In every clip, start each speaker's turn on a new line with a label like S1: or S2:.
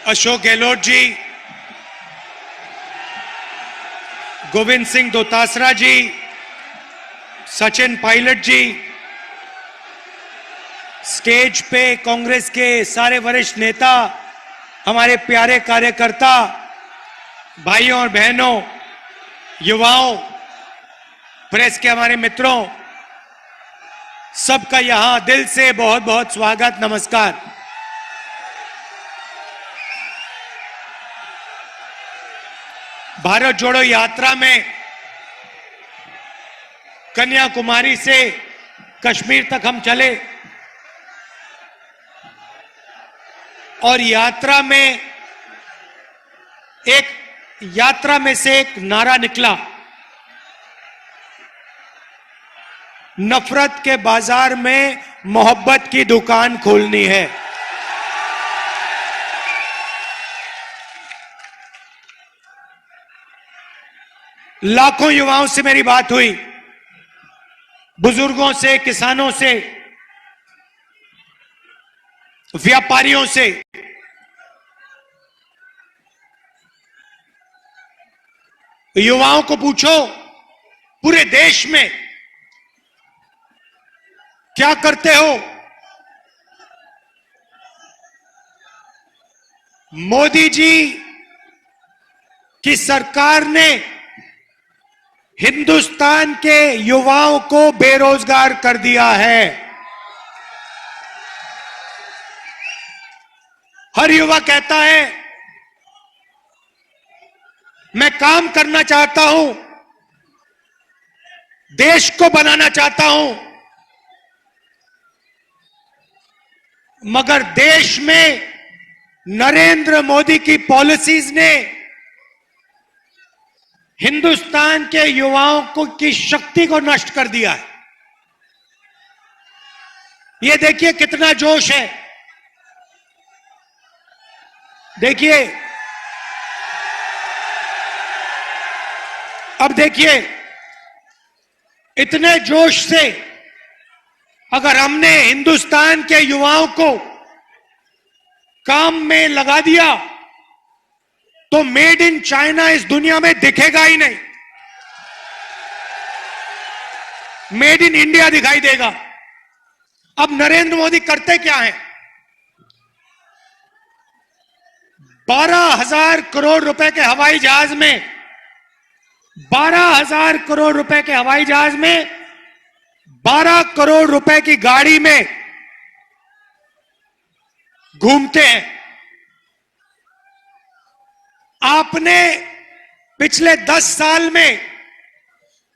S1: अशोक गहलोत जी, गोविंद सिंह दोतासरा जी, सचिन पायलट जी, stage पे कांग्रेस के सारे वरिष्ठ नेता, हमारे प्यारे कार्यकर्ता, भाइयों और बहनों, युवाओं, प्रेस के हमारे मित्रों, सबका यहां दिल से बहुत बहुत स्वागत, नमस्कार। भारत जोड़ो यात्रा में कन्याकुमारी से कश्मीर तक हम चले और यात्रा में से एक नारा निकला, नफरत के बाजार में मोहब्बत की दुकान खोलनी है। लाखों युवाओं से मेरी बात हुई, बुजुर्गों से, किसानों से, व्यापारियों से। युवाओं को पूछो, पूरे देश में क्या करते हो? मोदी जी की सरकार ने हिंदुस्तान के युवाओं को बेरोजगार कर दिया है। हर युवा कहता है, मैं काम करना चाहता हूं, देश को बनाना चाहता हूं, मगर देश में नरेंद्र मोदी की पॉलिसीज ने हिंदुस्तान के युवाओं की शक्ति को नष्ट कर दिया है। ये देखिए कितना जोश है, देखिए, अब देखिए, इतने जोश से अगर हमने हिंदुस्तान के युवाओं को काम में लगा दिया तो मेड इन चाइना इस दुनिया में दिखेगा ही नहीं, मेड इन इंडिया दिखाई देगा। अब नरेंद्र मोदी करते क्या हैं? 12,000 करोड़ रुपए के हवाई जहाज में 12,000 करोड़ रुपए के हवाई जहाज में 12 करोड़ रुपए की गाड़ी में घूमते हैं। आपने पिछले 10 साल में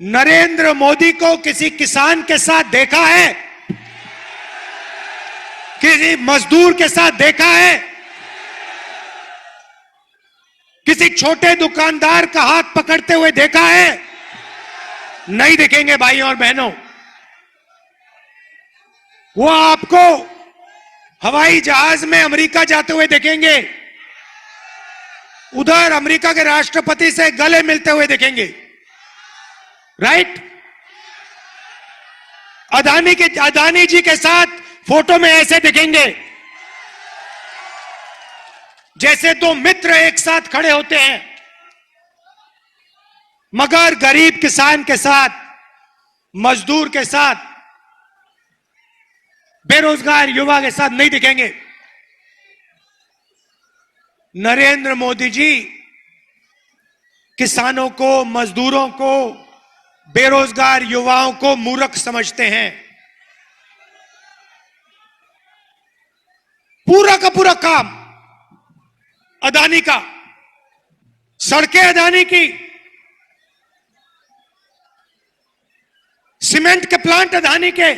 S1: नरेंद्र मोदी को किसी किसान के साथ देखा है? किसी मजदूर के साथ देखा है? किसी छोटे दुकानदार का हाथ पकड़ते हुए देखा है? नहीं दिखेंगे भाइयों और बहनों। वो आपको हवाई जहाज में अमेरिका जाते हुए देखेंगे, उधर अमेरिका के राष्ट्रपति से गले मिलते हुए देखेंगे, राइट? अदानी जी के साथ फोटो में ऐसे दिखेंगे जैसे दो मित्र एक साथ खड़े होते हैं, मगर गरीब किसान के साथ, मजदूर के साथ, बेरोजगार युवा के साथ नहीं दिखेंगे। नरेंद्र मोदी जी किसानों को, मजदूरों को, बेरोजगार युवाओं को मूर्ख समझते हैं। पूरा का पूरा काम अदानी का, सड़कें अदानी की, सीमेंट के प्लांट अदानी के,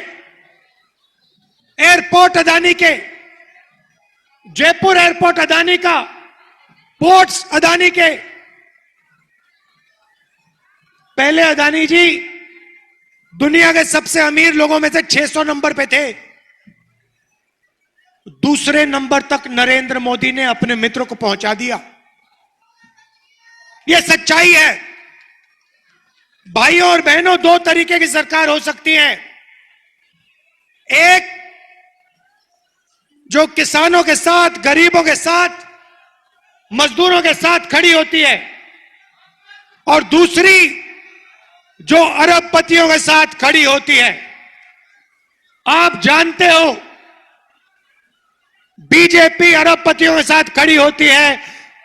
S1: एयरपोर्ट अदानी के, जयपुर एयरपोर्ट अदानी का, पोर्ट्स अदानी के। पहले अदानी जी दुनिया के सबसे अमीर लोगों में से 600 नंबर पे थे, दूसरे नंबर तक नरेंद्र मोदी ने अपने मित्र को पहुंचा दिया। यह सच्चाई है। भाइयों और बहनों, दो तरीके की सरकार हो सकती है। एक जो किसानों के साथ, गरीबों के साथ मजदूरों के साथ खड़ी होती है और दूसरी जो अरबपतियों के साथ खड़ी होती है। आप जानते हो बीजेपी अरबपतियों के साथ खड़ी होती है,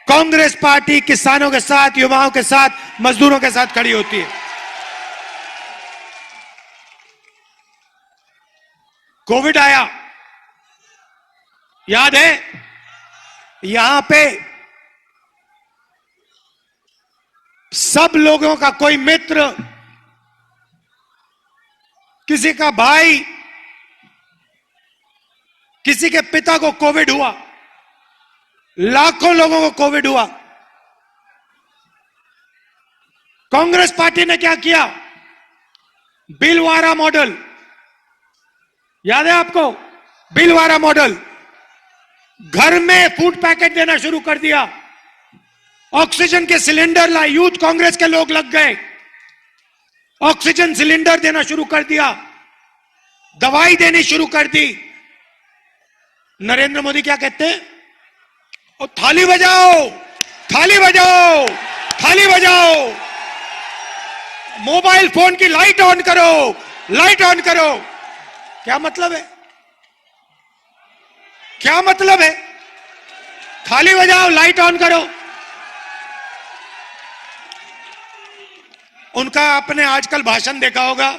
S1: कांग्रेस पार्टी किसानों के साथ, युवाओं के साथ, मजदूरों के साथ खड़ी होती है। कोविड आया, याद है, यहां पे सब लोगों का कोई मित्र, किसी का भाई, किसी के पिता को कोविड हुआ, लाखों लोगों को कोविड हुआ। कांग्रेस पार्टी ने क्या किया? भीलवाड़ा मॉडल, याद है आपको? भीलवाड़ा मॉडल, घर में फूड पैकेट देना शुरू कर दिया, ऑक्सीजन के सिलेंडर ला, यूथ कांग्रेस के लोग लग गए, ऑक्सीजन सिलेंडर देना शुरू कर दिया, दवाई देनी शुरू कर दी। नरेंद्र मोदी क्या कहते हैं? और थाली बजाओ, थाली बजाओ, थाली बजाओ, मोबाइल फोन की लाइट ऑन करो, लाइट ऑन करो। क्या मतलब है? क्या मतलब है? थाली बजाओ, लाइट ऑन करो। उनका आपने आजकल भाषण देखा होगा,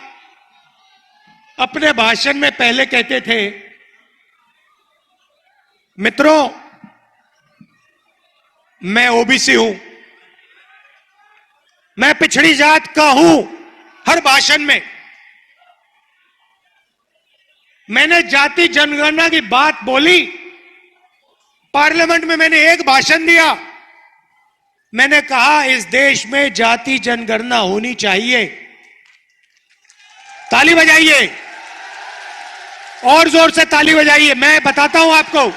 S1: अपने भाषण में पहले कहते थे, मित्रों मैं ओबीसी हूं, मैं पिछड़ी जात का हूं। हर भाषण में मैंने जाति जनगणना की बात बोली, पार्लियामेंट में मैंने एक भाषण दिया, मैंने कहा इस देश में जाति जनगणना होनी चाहिए। ताली बजाइए, और जोर से ताली बजाइए। मैं बताता हूं आपको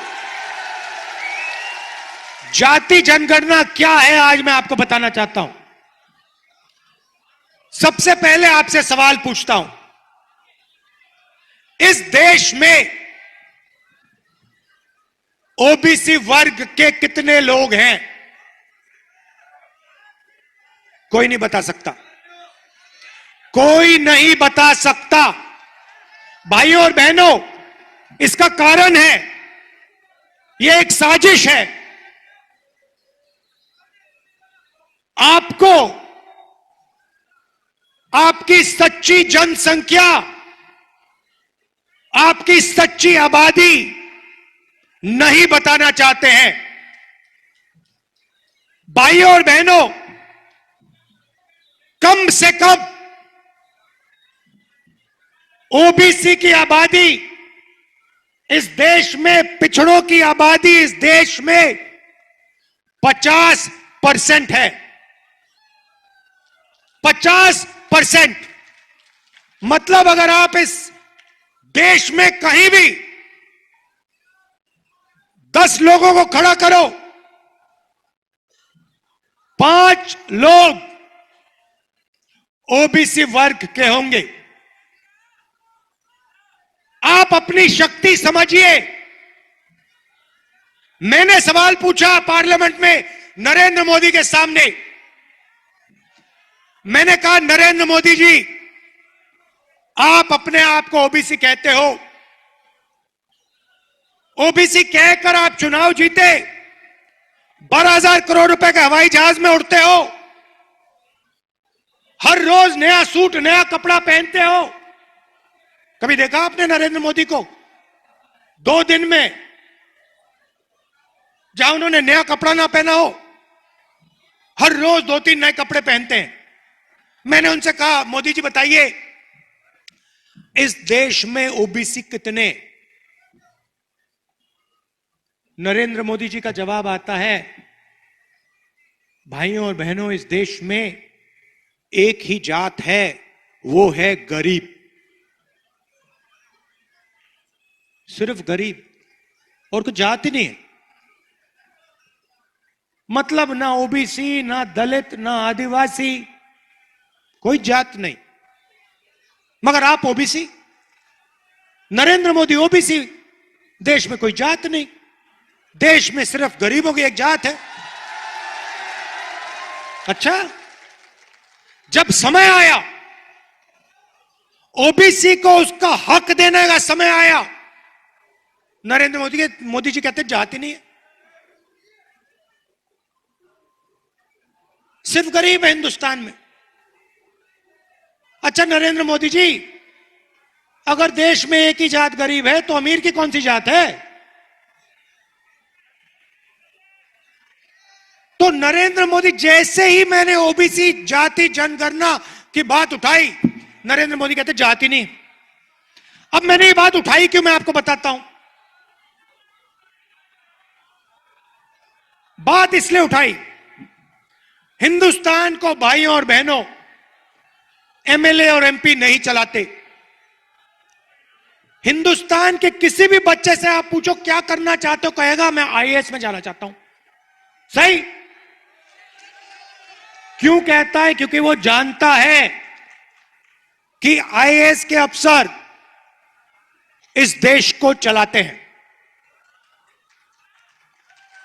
S1: जाति जनगणना क्या है, आज मैं आपको बताना चाहता हूं। सबसे पहले आपसे सवाल पूछता हूं, इस देश में ओबीसी वर्ग के कितने लोग हैं? कोई नहीं बता सकता, कोई नहीं बता सकता। भाइयों और बहनों, इसका कारण है, यह एक साजिश है। आपको आपकी सच्ची जनसंख्या, आपकी सच्ची आबादी नहीं बताना चाहते हैं। भाइयों और बहनों, कम से कम ओबीसी की आबादी इस देश में, पिछड़ों की आबादी इस देश में 50% है। 50%। मतलब अगर आप इस देश में कहीं भी 10 लोगों को खड़ा करो, 5 लोग ओबीसी वर्ग के होंगे। आप अपनी शक्ति समझिए। मैंने सवाल पूछा पार्लियामेंट में नरेंद्र मोदी के सामने, मैंने कहा नरेंद्र मोदी जी, आप अपने आप को ओबीसी कहते हो, ओबीसी कहकर आप चुनाव जीते, 12,000 करोड़ रुपए के हवाई जहाज में उड़ते हो, हर रोज नया सूट नया कपड़ा पहनते हो। कभी देखा आपने नरेंद्र मोदी को 2 दिन में जहां उन्होंने नया कपड़ा ना पहना हो? हर रोज 2-3 नए कपड़े पहनते हैं। मैंने उनसे कहा, मोदी जी बताइए, इस देश में ओबीसी कितने? नरेंद्र मोदी जी का जवाब आता है, भाइयों और बहनों, इस देश में एक ही जात है, वो है गरीब। सिर्फ गरीब, और कुछ जात ही नहीं है। मतलब ना ओबीसी, ना दलित, ना आदिवासी, कोई जात नहीं। मगर आप ओबीसी, नरेंद्र मोदी ओबीसी। देश में कोई जात नहीं, देश में सिर्फ गरीबों की एक जात है। अच्छा, जब समय आया, ओबीसी को उसका हक देने का समय आया, नरेंद्र मोदी जी कहते जाति नहीं है, सिर्फ गरीब है हिंदुस्तान में। अच्छा नरेंद्र मोदी जी, अगर देश में एक ही जात गरीब है तो अमीर की कौन सी जात है? तो नरेंद्र मोदी, जैसे ही मैंने ओबीसी जाति जनगणना की बात उठाई, नरेंद्र मोदी कहते जाति नहीं। अब मैंने ये बात उठाई क्यों, मैं आपको बताता हूं। बात इसलिए उठाई, हिंदुस्तान को भाइयों और बहनों एमएलए और एमपी नहीं चलाते। हिंदुस्तान के किसी भी बच्चे से आप पूछो क्या करना चाहते हो, कहेगा मैं आईएएस में जाना चाहता हूं। सही क्यों कहता है? क्योंकि वो जानता है कि आईएएस के अफसर इस देश को चलाते हैं।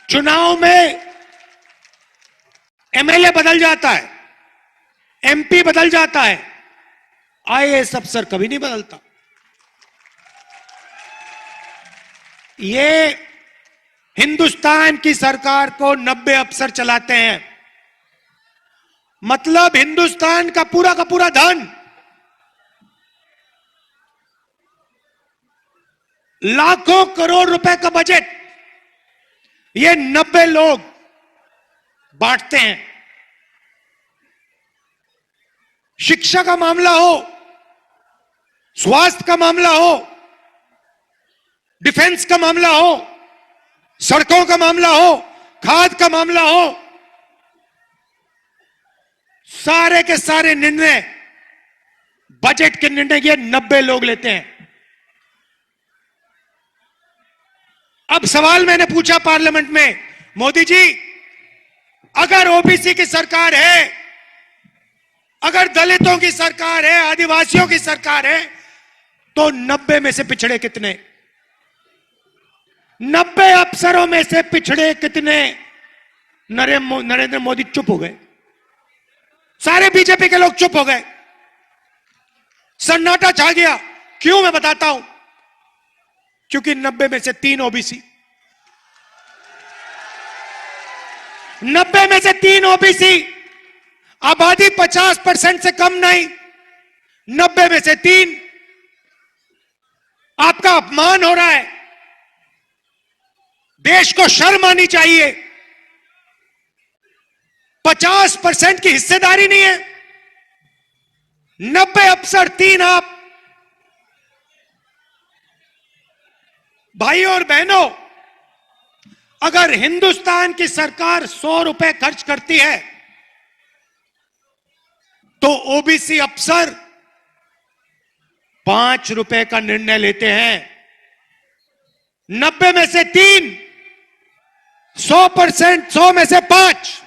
S1: चुनाव में एमएलए बदल जाता है, एमपी बदल जाता है, आईएएस अफसर कभी नहीं बदलता। ये हिंदुस्तान की सरकार को 90 अफसर चलाते हैं। मतलब हिंदुस्तान का पूरा धन लाखों करोड़ रुपए का बजट ये 90 लोग बांटते हैं। शिक्षा का मामला हो, स्वास्थ्य का मामला हो, डिफेंस का मामला हो, सड़कों का मामला हो, खाद का मामला हो, सारे के सारे निर्णय, बजट के निर्णय ये 90 लोग लेते हैं। अब सवाल मैंने पूछा पार्लियामेंट में, मोदी जी अगर ओबीसी की सरकार है, अगर दलितों की सरकार है, आदिवासियों की सरकार है, तो 90 में से पिछड़े कितने? 90 अफसरों में से पिछड़े कितने? नरेंद्र मोदी चुप हो गए, सारे बीजेपी के लोग चुप हो गए, सन्नाटा छा गया। क्यों, मैं बताता हूं। क्योंकि 90 में से 3 ओबीसी, 90 में से 3 ओबीसी, आबादी 50% से कम नहीं, 90 में से 3। आपका अपमान हो रहा है, देश को शर्म आनी चाहिए। 50% की हिस्सेदारी नहीं है, 90 अफसर, 3 आप। भाइयों और बहनों, अगर हिंदुस्तान की सरकार 100 रुपए खर्च करती है तो ओबीसी अफसर 5 रुपए का निर्णय लेते हैं। 90 में से 3, 100%, 100 में से 5,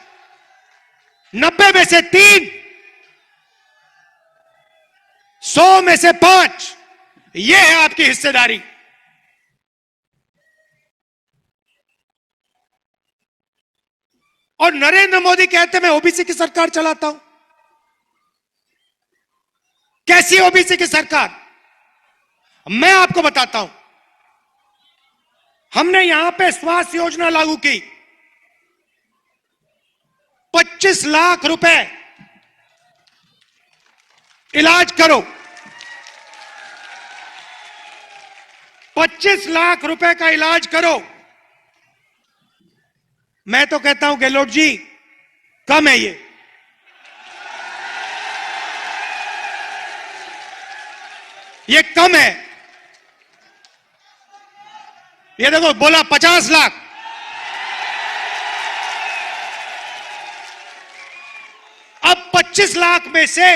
S1: 90 में से 3, 100 में से 5, यह है आपकी हिस्सेदारी। और नरेंद्र मोदी कहते मैं ओबीसी की सरकार चलाता हूं। कैसी ओबीसी की सरकार? मैं आपको बताता हूं। हमने यहां पे स्वास्थ्य योजना लागू की, 25 लाख रुपए इलाज करो, 25 लाख रुपए का इलाज करो। मैं तो कहता हूं गहलोत जी, कम है ये कम है। ये देखो, बोला 50 लाख, अब 25 लाख में से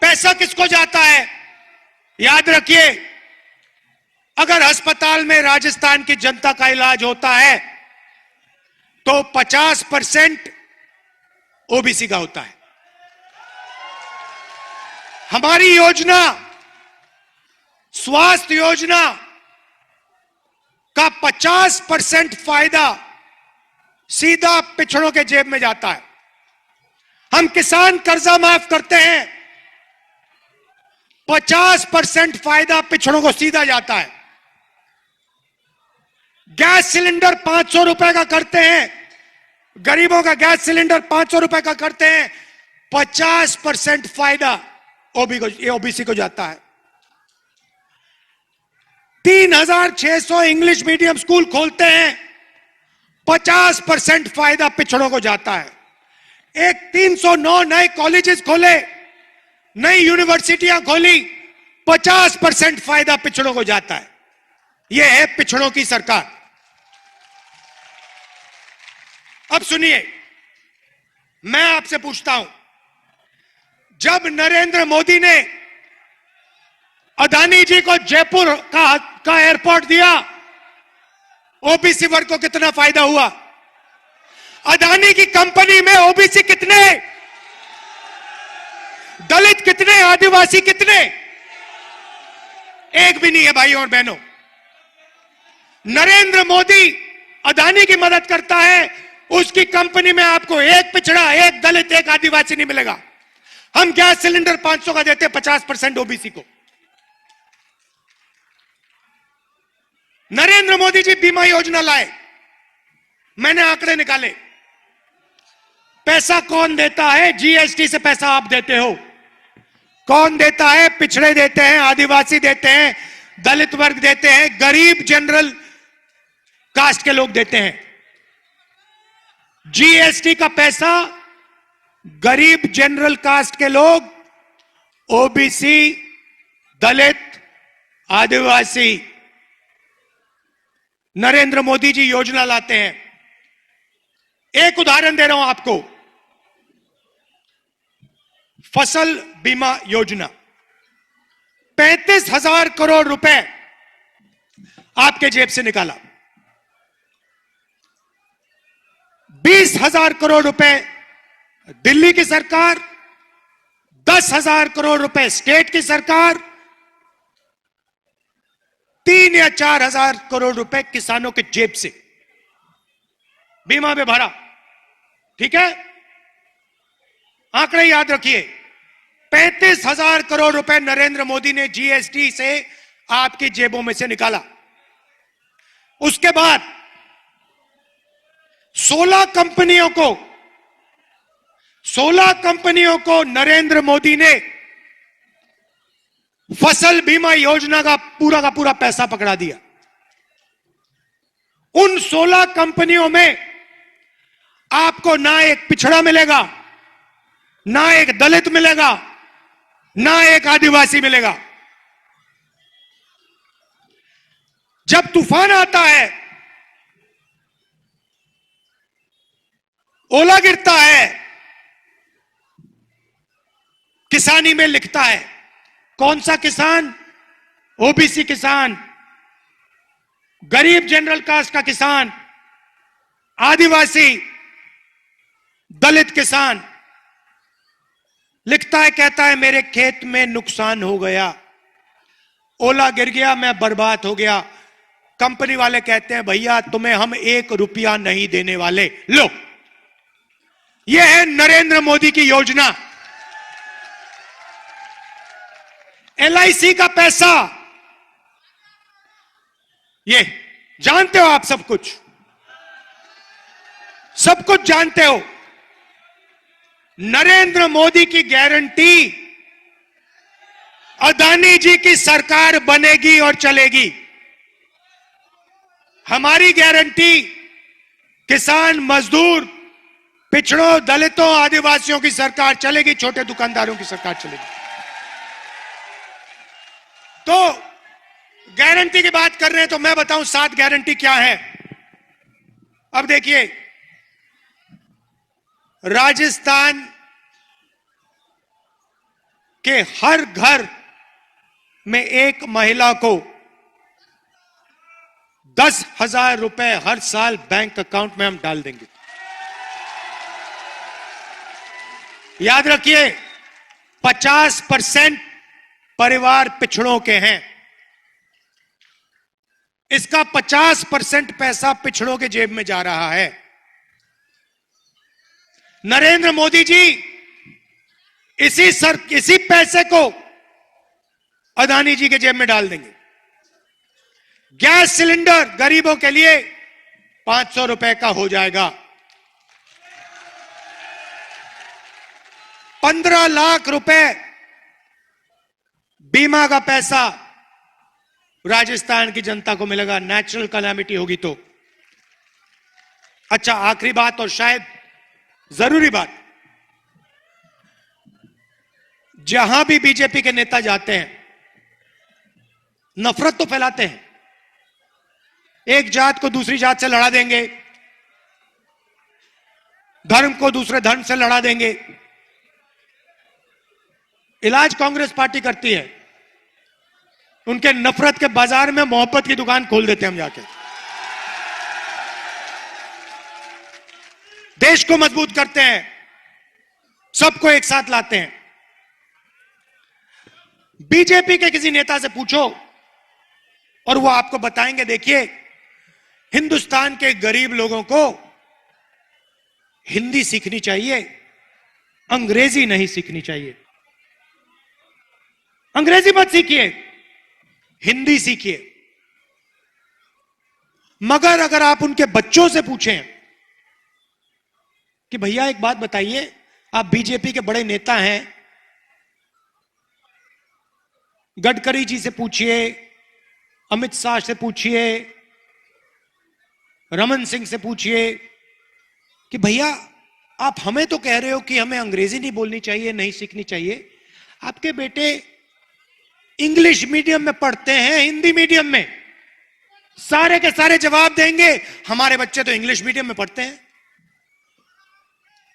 S1: पैसा किसको जाता है? याद रखिए, अगर अस्पताल में राजस्थान की जनता का इलाज होता है तो 50% ओबीसी का होता है। हमारी योजना, स्वास्थ्य योजना का 50% फायदा सीधा पिछड़ों के जेब में जाता है। हम किसान कर्जा माफ करते हैं, 50% फायदा पिछड़ों को सीधा जाता है। गैस सिलेंडर 500 रुपए का करते हैं, गरीबों का गैस सिलेंडर 500 रुपए का करते हैं, 50% फायदा ओबीसी को जाता है। 3600 इंग्लिश मीडियम स्कूल खोलते हैं, 50% फायदा पिछड़ों को जाता है। एक 309 नए कॉलेजेस खोले, नई यूनिवर्सिटियां खोली, 50% फायदा पिछड़ों को जाता है। यह है पिछड़ों की सरकार। अब सुनिए, मैं आपसे पूछता हूं, जब नरेंद्र मोदी ने अदानी जी को जयपुर का एयरपोर्ट दिया, ओबीसी वर्ग को कितना फायदा हुआ? अदानी की कंपनी में ओबीसी कितने, दलित कितने, आदिवासी कितने? एक भी नहीं है भाइयों और बहनों। नरेंद्र मोदी अदानी की मदद करता है, उसकी कंपनी में आपको एक पिछड़ा, एक दलित, एक आदिवासी नहीं मिलेगा। हम गैस सिलेंडर 500 का देते हैं 50% ओबीसी को। नरेंद्र मोदी जी बीमा योजना लाए, मैंने आंकड़े निकाले। पैसा कौन देता है? जीएसटी से पैसा आप देते हो। कौन देता है? पिछड़े देते हैं, आदिवासी देते हैं, दलित वर्ग देते हैं, गरीब जनरल कास्ट के लोग देते हैं। जीएसटी का पैसा गरीब जनरल कास्ट के लोग, ओबीसी, दलित, आदिवासी, नरेंद्र मोदी जी योजना लाते हैं। एक उदाहरण दे रहा हूं आपको, फसल बीमा योजना, 35,000 करोड़ रुपए आपके जेब से निकाला, 20,000 करोड़ रुपए दिल्ली की सरकार, 10,000 करोड़ रुपए स्टेट की सरकार, 3 या 4,000 करोड़ रुपए किसानों के जेब से बीमा में भरा। ठीक है, आंकड़े याद रखिए। 35,000 करोड़ रुपए नरेंद्र मोदी ने जीएसटी से आपकी जेबों में से निकाला। उसके बाद 16 कंपनियों को नरेंद्र मोदी ने फसल बीमा योजना का पूरा पैसा पकड़ा दिया। उन 16 कंपनियों में आपको ना एक पिछड़ा मिलेगा, ना एक दलित मिलेगा, ना एक आदिवासी मिलेगा। जब तूफान आता है, ओला गिरता है, किसानी में लिखता है कौन सा किसान? ओबीसी किसान, गरीब जनरल कास्ट का किसान, आदिवासी, दलित किसान लिखता है, कहता है मेरे खेत में नुकसान हो गया, ओला गिर गया, मैं बर्बाद हो गया। कंपनी वाले कहते हैं भैया तुम्हें हम 1 रुपया नहीं देने वाले, लो। यह है नरेंद्र मोदी की योजना। एलआईसी का पैसा, ये जानते हो आप, सब कुछ जानते हो। नरेंद्र मोदी की गारंटी, अदानी जी की सरकार बनेगी और चलेगी। हमारी गारंटी किसान, मजदूर, पिछड़ों, दलितों, आदिवासियों की सरकार चलेगी, छोटे दुकानदारों की सरकार चलेगी। तो गारंटी की बात कर रहे हैं तो मैं बताऊं 7 गारंटी क्या है। अब देखिए, राजस्थान के हर घर में एक महिला को 10,000 रुपए हर साल बैंक अकाउंट में हम डाल देंगे। याद रखिए, 50% परिवार पिछड़ों के हैं। इसका 50% पैसा पिछड़ों के जेब में जा रहा है। नरेंद्र मोदी जी इसी पैसे को अदानी जी के जेब में डाल देंगे। गैस सिलेंडर गरीबों के लिए 500 रुपए का हो जाएगा। 15 लाख रुपए बीमा का पैसा राजस्थान की जनता को मिलेगा, नेचुरल कैलामिटी होगी तो। अच्छा, आखिरी बात और शायद जरूरी बात, जहां भी बीजेपी के नेता जाते हैं नफरत तो फैलाते हैं। एक जात को दूसरी जात से लड़ा देंगे, धर्म को दूसरे धर्म से लड़ा देंगे। इलाज कांग्रेस पार्टी करती है, उनके नफरत के बाजार में मोहब्बत की दुकान खोल देते हैं हम जाके। देश को मजबूत करते हैं, सबको एक साथ लाते हैं। बीजेपी के किसी नेता से पूछो और वो आपको बताएंगे, देखिए हिंदुस्तान के गरीब लोगों को हिंदी सीखनी चाहिए, अंग्रेजी नहीं सीखनी चाहिए। अंग्रेजी मत सीखिए, हिंदी सीखिए। मगर अगर आप उनके बच्चों से पूछें कि भैया एक बात बताइए, आप बीजेपी के बड़े नेता हैं, गडकरी जी से पूछिए, अमित शाह से पूछिए, रमन सिंह से पूछिए कि भैया आप हमें तो कह रहे हो कि हमें अंग्रेजी नहीं बोलनी चाहिए, नहीं सीखनी चाहिए, आपके बेटे इंग्लिश मीडियम में पढ़ते हैं, हिंदी मीडियम में? सारे के सारे जवाब देंगे हमारे बच्चे तो इंग्लिश मीडियम में पढ़ते हैं।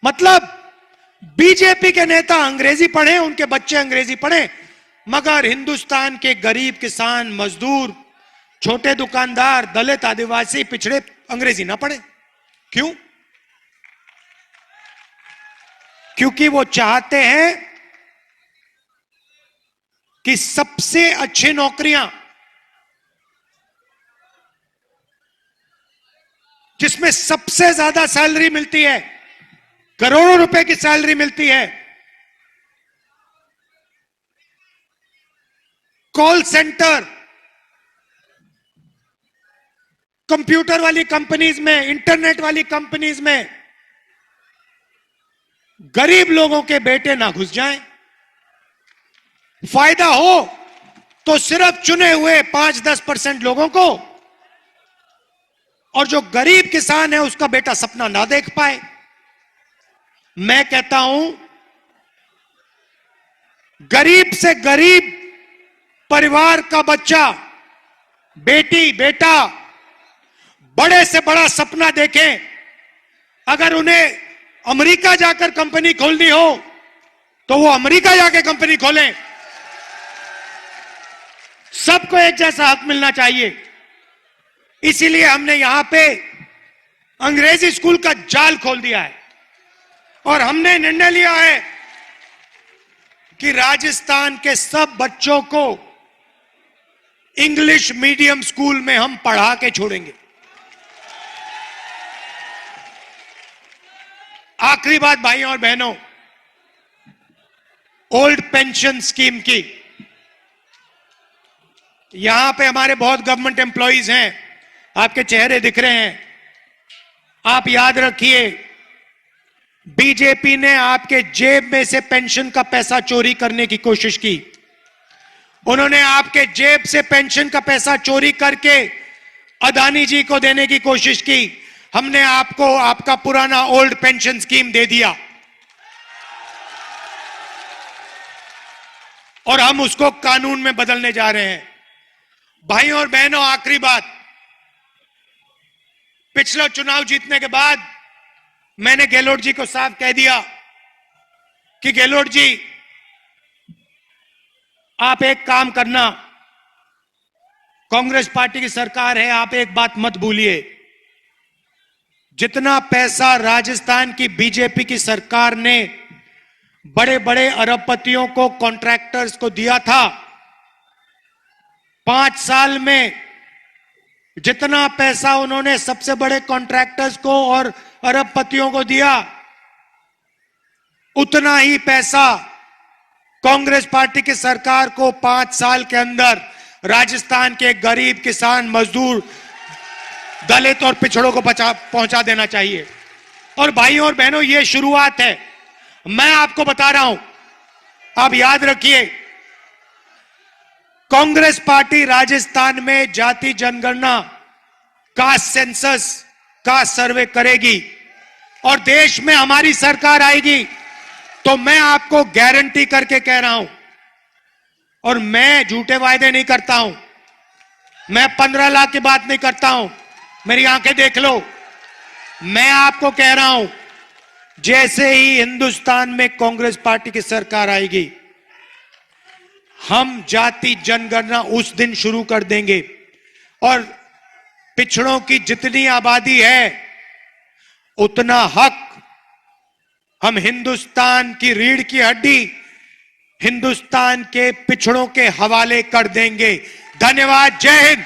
S1: मतलब बीजेपी के नेता अंग्रेजी पढ़े, उनके बच्चे अंग्रेजी पढ़े, मगर हिंदुस्तान के गरीब किसान, मजदूर, छोटे दुकानदार, दलित, आदिवासी, पिछड़े अंग्रेजी ना पढ़े। क्यों? क्योंकि वो चाहते हैं कि सबसे अच्छी नौकरियां, जिसमें सबसे ज्यादा सैलरी मिलती है, करोड़ों रुपए की सैलरी मिलती है, कॉल सेंटर, कंप्यूटर वाली कंपनीज में, इंटरनेट वाली कंपनीज में गरीब लोगों के बेटे ना घुस जाएं। फायदा हो तो सिर्फ चुने हुए 5-10% लोगों को, और जो गरीब किसान है उसका बेटा सपना ना देख पाए। मैं कहता हूं गरीब से गरीब परिवार का बच्चा, बेटी, बेटा बड़े से बड़ा सपना देखें। अगर उन्हें अमेरिका जाकर कंपनी खोलनी हो तो वो अमेरिका जाकर कंपनी खोलें। सबको एक जैसा हक मिलना चाहिए। इसीलिए हमने यहां पे अंग्रेजी स्कूल का जाल खोल दिया है और हमने निर्णय लिया है कि राजस्थान के सब बच्चों को इंग्लिश मीडियम स्कूल में हम पढ़ा के छोड़ेंगे। आखिरी बात भाइयों और बहनों, ओल्ड पेंशन स्कीम की। यहां पे हमारे बहुत गवर्नमेंट एम्प्लॉइज हैं, आपके चेहरे दिख रहे हैं। आप याद रखिए, बीजेपी ने आपके जेब में से पेंशन का पैसा चोरी करने की कोशिश की। उन्होंने आपके जेब से पेंशन का पैसा चोरी करके अदानी जी को देने की कोशिश की। हमने आपको आपका पुराना ओल्ड पेंशन स्कीम दे दिया और हम उसको कानून में बदलने जा रहे हैं। भाइयों और बहनों, आखिरी बात, पिछला चुनाव जीतने के बाद मैंने गहलोत जी को साफ कह दिया कि गहलोत जी आप एक काम करना, कांग्रेस पार्टी की सरकार है, आप एक बात मत भूलिए, जितना पैसा राजस्थान की बीजेपी की सरकार ने बड़े बड़े अरबपतियों को, कॉन्ट्रैक्टर्स को दिया था, 5 साल में जितना पैसा उन्होंने सबसे बड़े कॉन्ट्रैक्टर्स को और अरबपतियों को दिया, उतना ही पैसा कांग्रेस पार्टी की सरकार को 5 साल के अंदर राजस्थान के गरीब किसान मजदूर दलित और पिछड़ों को पहुंचा देना चाहिए। और भाइयों और बहनों, यह शुरुआत है। मैं आपको बता रहा हूं, आप याद रखिए, कांग्रेस पार्टी राजस्थान में जाति जनगणना का सेंसस का सर्वे करेगी और देश में हमारी सरकार आएगी तो मैं आपको गारंटी करके कह रहा हूं, और मैं झूठे वायदे नहीं करता हूं, मैं 15 लाख की बात नहीं करता हूं, मेरी आंखें देख लो। मैं आपको कह रहा हूं, जैसे ही हिंदुस्तान में कांग्रेस पार्टी की सरकार आएगी, हम जाति जनगणना उस दिन शुरू कर देंगे और पिछड़ों की जितनी आबादी है उतना हक हम हिंदुस्तान की रीढ़ की हड्डी हिंदुस्तान के पिछड़ों के हवाले कर देंगे। धन्यवाद। जय हिंद।